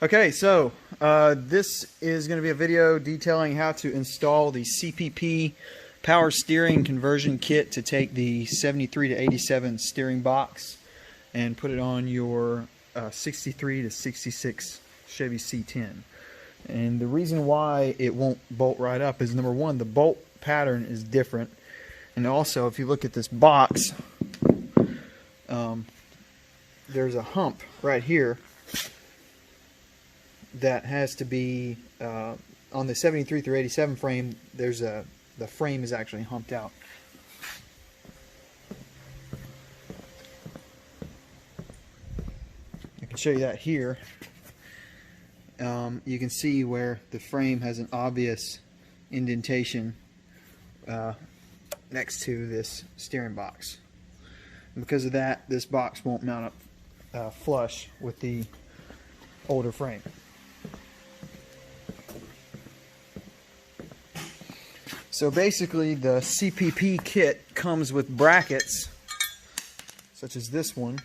Okay, so this is going to be a video detailing how to install the CPP power steering conversion kit to take the 73 to 87 steering box and put it on your 63 to 66 Chevy C10. And the reason why it won't bolt right up is, number one, the bolt pattern is different, and also if you look at this box, there's a hump right here that has to be on the 73 through 87 frame. The frame is actually humped out. I can show you that here. You can see where the frame has an obvious indentation next to this steering box. And because of that, this box won't mount up flush with the older frame. So basically, the CPP kit comes with brackets, such as this one,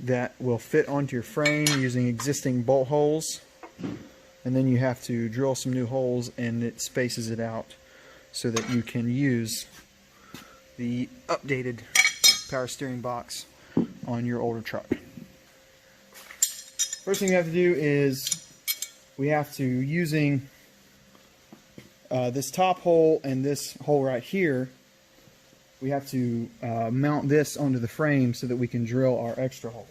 that will fit onto your frame using existing bolt holes, and then you have to drill some new holes, and it spaces it out so that you can use the updated power steering box on your older truck. First thing we have to do is we have to, using this top hole and this hole right here, we have to mount this onto the frame so that we can drill our extra holes.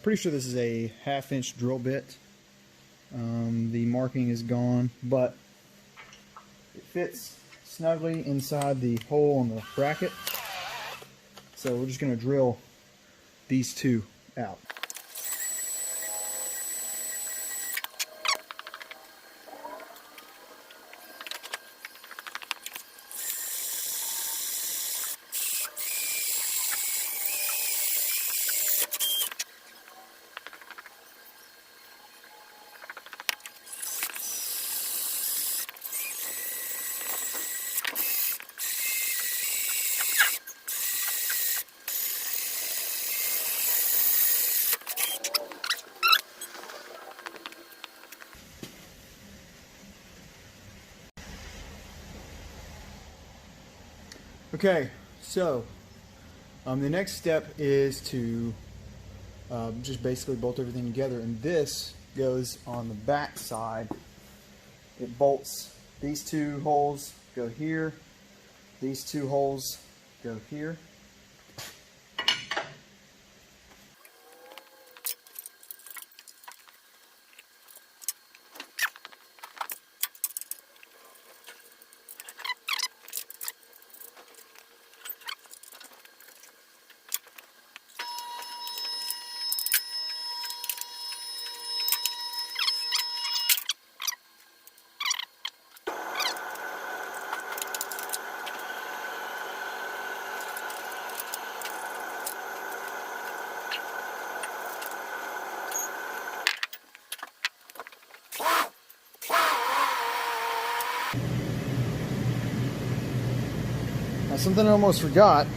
Pretty sure this is a 1/2-inch drill bit. The marking is gone, but it fits snugly inside the hole on the bracket. So we're just going to drill these two out. Okay, so the next step is to just basically bolt everything together, and this goes on the back side. It bolts, these two holes go here, these two holes go here. Now, something I almost forgot,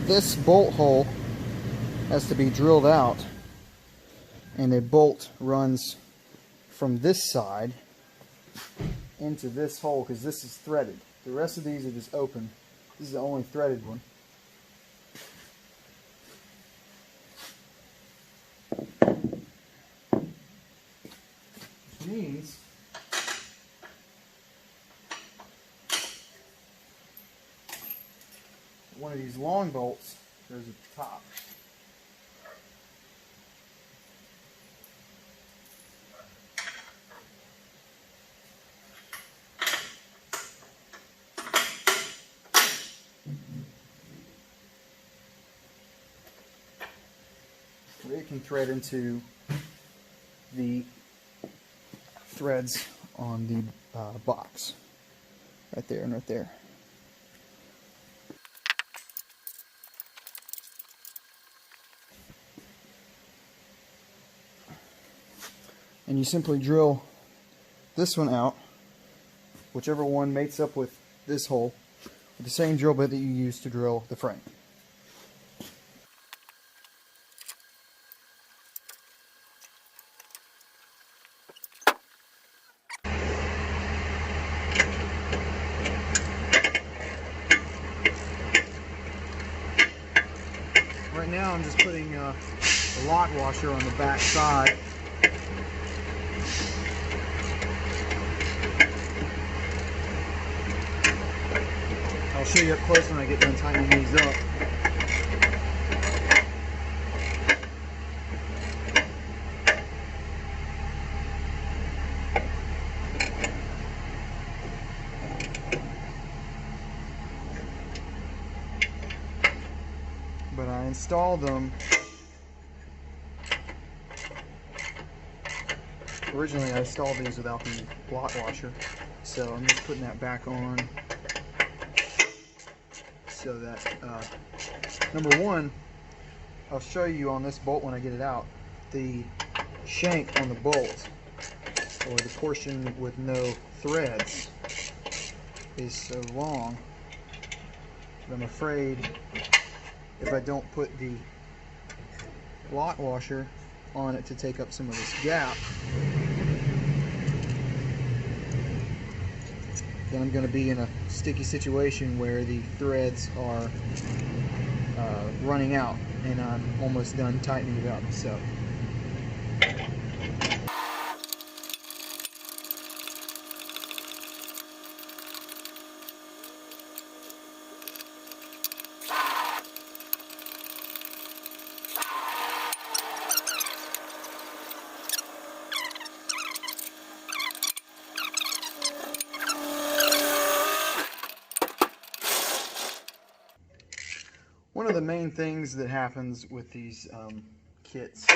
this bolt hole has to be drilled out, and a bolt runs from this side into this hole because this is threaded. The rest of these are just open. This is the only threaded one. Which means one of these long bolts goes at the top. Where it can thread into the threads on the box. Right there and right there. And you simply drill this one out, whichever one mates up with this hole, with the same drill bit that you use to drill the frame. Right now I'm just putting a lock washer on the back side. I'll show you up close when I get done tightening these up. But I installed them. Originally I installed these without the lock washer, so I'm just putting that back on so that number one, I'll show you on this bolt when I get it out, the shank on the bolt, or the portion with no threads, is so long that I'm afraid if I don't put the lock washer on it to take up some of this gap, then I'm going to be in a sticky situation where the threads are running out and I'm almost done tightening it up. So one of the main things that happens with these kits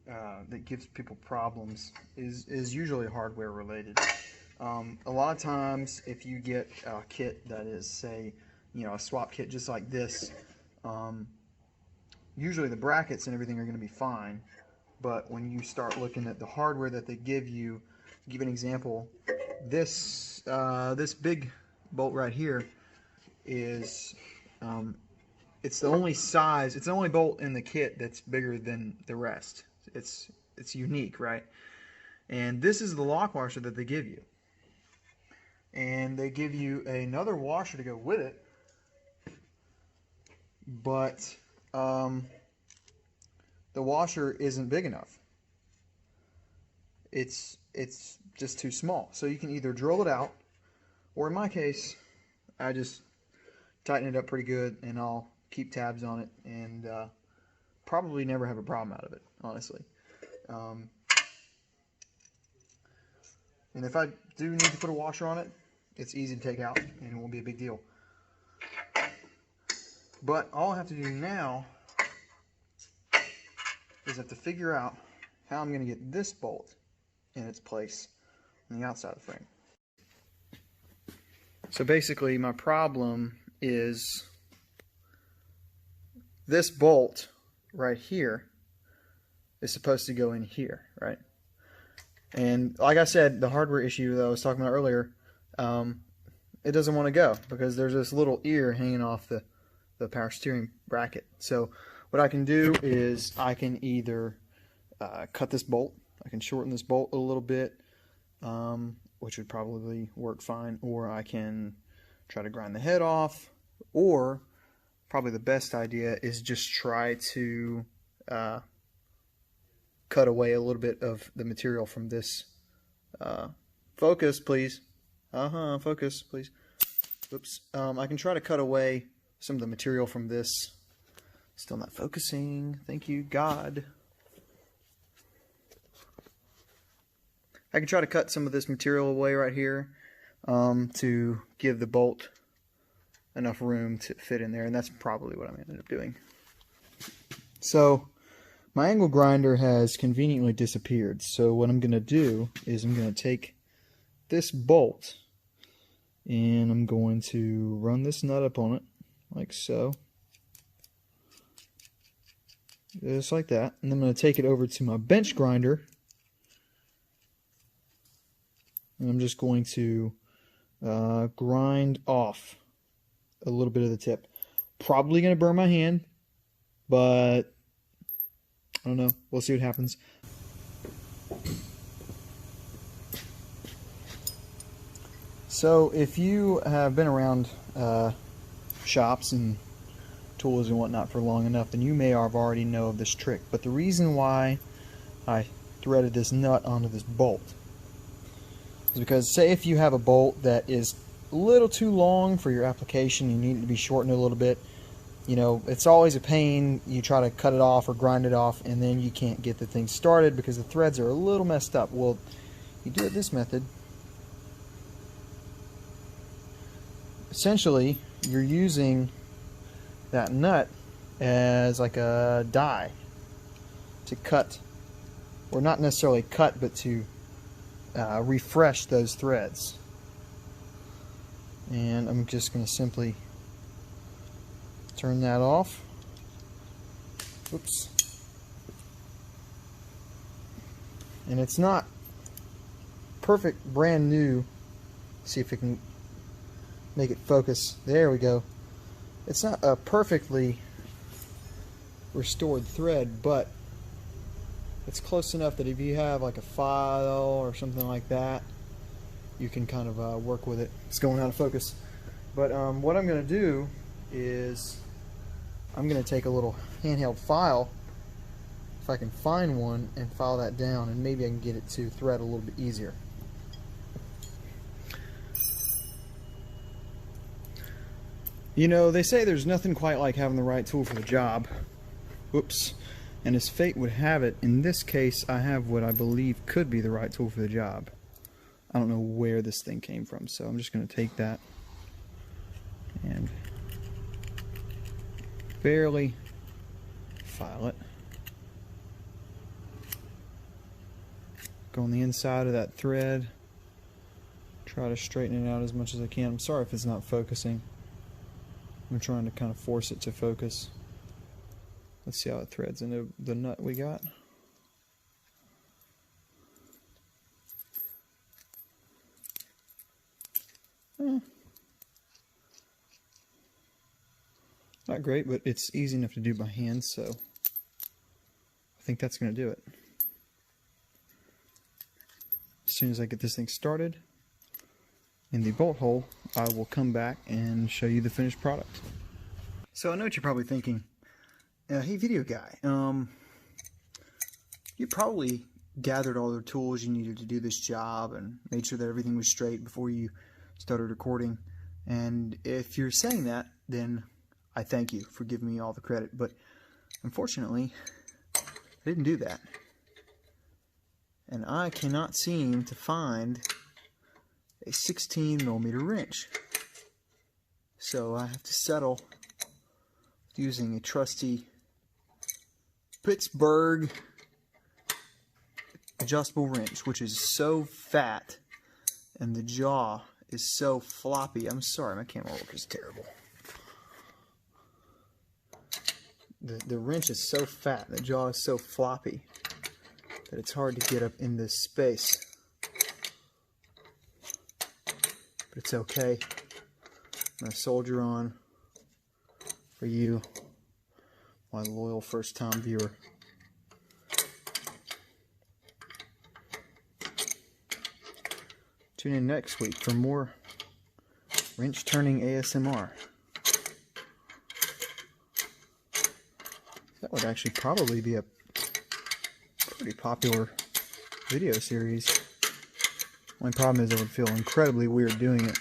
that gives people problems is usually hardware related. A lot of times if you get a kit that is, say, a swap kit just like this, usually the brackets and everything are going to be fine, but when you start looking at the hardware that they give you, to give an example, this big bolt right here is it's the only size, it's the only bolt in the kit that's bigger than the rest. It's unique, right? And this is the lock washer that they give you. And they give you another washer to go with it, but the washer isn't big enough. It's just too small. So you can either drill it out, or in my case, I just tighten it up pretty good and I'll keep tabs on it and probably never have a problem out of it, honestly. And if I do need to put a washer on it, it's easy to take out and it won't be a big deal. But all I have to do now is I have to figure out how I'm going to get this bolt in its place on the outside of the frame. So basically my problem is this bolt right here is supposed to go in here, right? And like I said, the hardware issue that I was talking about earlier, it doesn't want to go because there's this little ear hanging off the power steering bracket. So what I can do is I can either cut this bolt, I can shorten this bolt a little bit, which would probably work fine, or I can try to grind the head off, or probably the best idea is just try to cut away a little bit of the material from this. Focus, please. Focus, please. Oops. I can try to cut away some of the material from this. Still not focusing. Thank you, God. I can try to cut some of this material away right here to give the bolt enough room to fit in there, and that's probably what I'm going to end up doing. So my angle grinder has conveniently disappeared, so what I'm going to do is I'm going to take this bolt And I'm going to run this nut up on it, like so. Just like that. And I'm going to take it over to my bench grinder. And I'm just going to grind off a little bit of the tip. Probably going to burn my hand, but I don't know. We'll see what happens. So if you have been around shops and tools and whatnot for long enough, then you may have already know of this trick. But the reason why I threaded this nut onto this bolt is because, say if you have a bolt that is a little too long for your application, you need it to be shortened a little bit. You know, it's always a pain. You try to cut it off or grind it off, and then you can't get the thing started because the threads are a little messed up. Well, you do it this method. Essentially, you're using that nut as like a die to cut, or not necessarily cut, but to refresh those threads. And I'm just going to simply turn that off. Oops. And it's not perfect brand new. See if it can make it focus. There we go. It's not a perfectly restored thread, but it's close enough that if you have like a file or something like that, you can kind of work with it. It's going out of focus. But what I'm going to do is I'm going to take a little handheld file, if I can find one, and file that down, and maybe I can get it to thread a little bit easier. You know, they say there's nothing quite like having the right tool for the job. Whoops. And as fate would have it, in this case I have what I believe could be the right tool for the job. I don't know where this thing came from, so I'm just going to take that and barely file it. Go on the inside of that thread. Try to straighten it out as much as I can. I'm sorry if it's not focusing. I'm trying to kind of force it to focus. Let's see how it threads into the nut we got. Not great, but it's easy enough to do by hand, so I think that's going to do it. As soon as I get this thing started in the bolt hole, I will come back and show you the finished product. So I know what you're probably thinking. Hey video guy, you probably gathered all the tools you needed to do this job and made sure that everything was straight before you started recording. And if you're saying that, then I thank you for giving me all the credit. But unfortunately, I didn't do that. And I cannot seem to find a 16mm wrench. So I have to settle with using a trusty Pittsburgh adjustable wrench, which is so fat and the jaw is so floppy. I'm sorry, my camera work is terrible. The wrench is so fat, the jaw is so floppy that it's hard to get up in this space. But it's okay. I'm going to soldier on for you, my loyal first-time viewer. Tune in next week for more wrench turning ASMR. That would actually probably be a pretty popular video series. Only problem is it would feel incredibly weird doing it.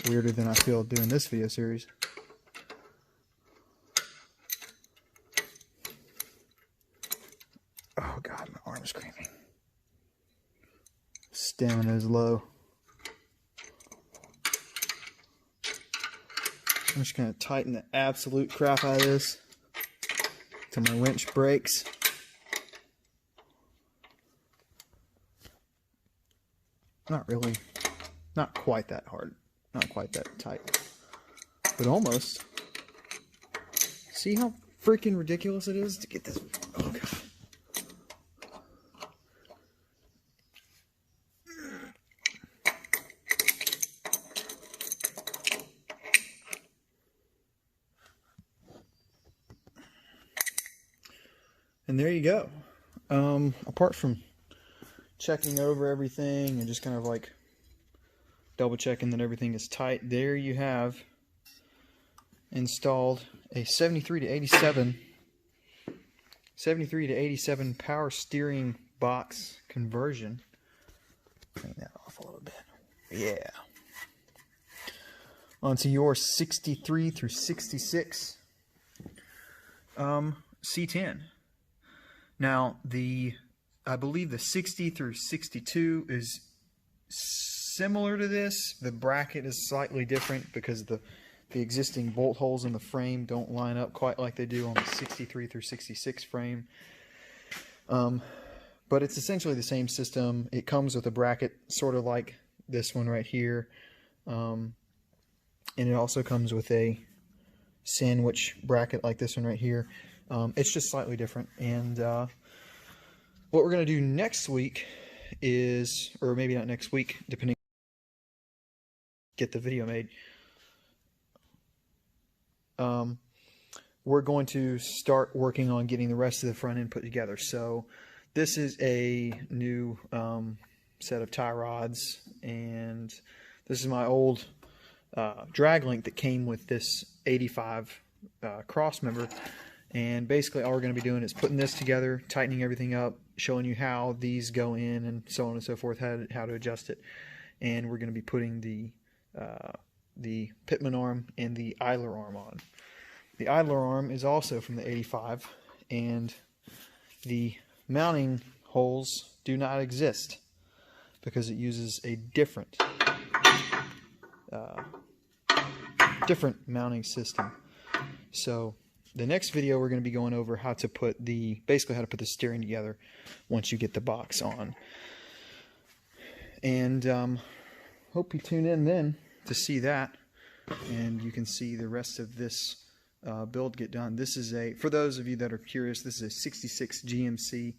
Weirder than I feel doing this video series. Oh God, my arm's cramping. Stamina is low. I'm just going to tighten the absolute crap out of this till my wrench breaks. Not really Not quite that hard, not quite that tight, but almost. See how freaking ridiculous it is to get this? Oh god. And there you go. Apart from checking over everything and just kind of like double checking that everything is tight, there you have installed a 73 to 87 power steering box conversion. Bring that off a little bit. Yeah. Onto your 63 through 66 C10. Now, I believe the 60 through 62 is similar to this. The bracket is slightly different because the existing bolt holes in the frame don't line up quite like they do on the 63 through 66 frame. But it's essentially the same system. It comes with a bracket sort of like this one right here. And it also comes with a sandwich bracket like this one right here. It's just slightly different. And what we're going to do next week is, or maybe not next week, depending on get the video made, we're going to start working on getting the rest of the front end put together. So this is a new set of tie rods, and this is my old drag link that came with this 85 cross member. And basically all we're going to be doing is putting this together, tightening everything up, showing you how these go in and so on and so forth, how to adjust it. And we're going to be putting the Pitman arm and the idler arm on. The idler arm is also from the 85, and the mounting holes do not exist because it uses a different mounting system. So the next video we're going to be going over how to put basically how to put the steering together once you get the box on. And hope you tune in then to see that, and you can see the rest of this build get done. This is for those of you that are curious, this is a 66 GMC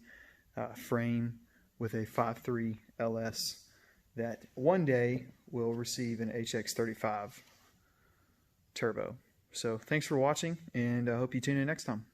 frame with a 5.3 LS that one day will receive an HX35 turbo. So thanks for watching, and I hope you tune in next time.